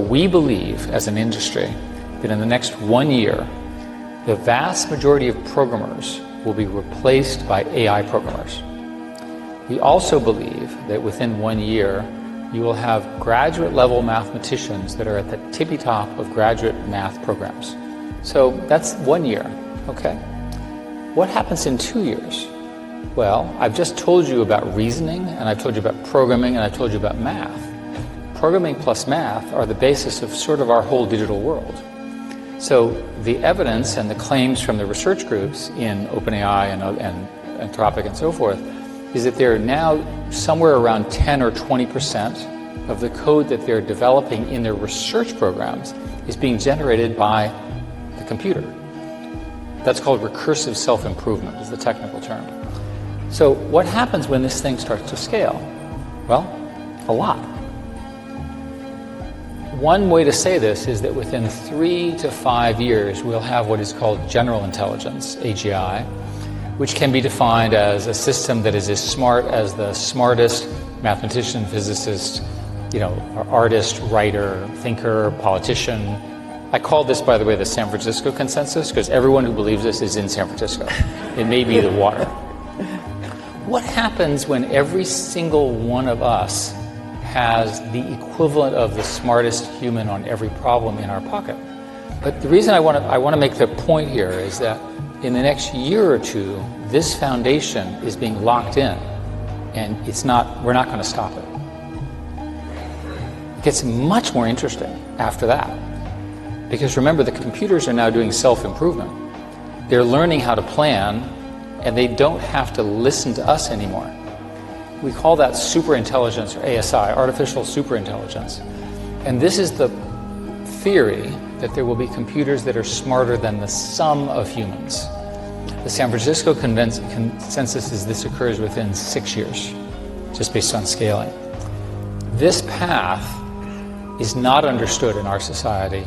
We believe, as an industry, that in the next 1 year, the vast majority of programmers will be replaced by AI programmers. We also believe that within 1 year, you will have graduate-level mathematicians that are at the tippy top of graduate math programs. So that's 1 year, okay? What happens in 2 years? Well, I've just told you about reasoning, and I've told you about programming, and I've told you about math. Programming plus math are the basis of sort of our whole digital world. So the evidence and the claims from the research groups in OpenAI and Anthropic and so forth is that they're now somewhere around 10 or 20% of the code that they're developing in their research programs is being generated by the computer. That's called recursive self-improvement, is the technical term. So what happens when this thing starts to scale? Well, a lot. One way to say this is that within 3 to 5 years, we'll have what is called general intelligence, AGI, which can be defined as a system that is as smart as the smartest mathematician, physicist, artist, writer, thinker, politician. I call this, by the way, the San Francisco consensus, because everyone who believes this is in San Francisco. It may be the water. What happens when every single one of us has the equivalent of the smartest human on every problem in our pocket? But the reason I want to make the point here is that in the next year or two, this foundation is being locked in, and we're not going to stop it. It gets much more interesting after that. Because remember, the computers are now doing self-improvement. They're learning how to plan, and they don't have to listen to us anymore. We call that superintelligence, or ASI, artificial superintelligence. And this is the theory that there will be computers that are smarter than the sum of humans. The San Francisco consensus is this occurs within 6 years, just based on scaling. This path is not understood in our society.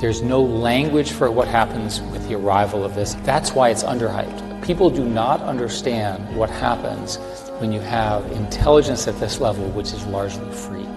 There's no language for what happens with the arrival of this. That's why it's underhyped. People do not understand what happens when you have intelligence at this level, which is largely free.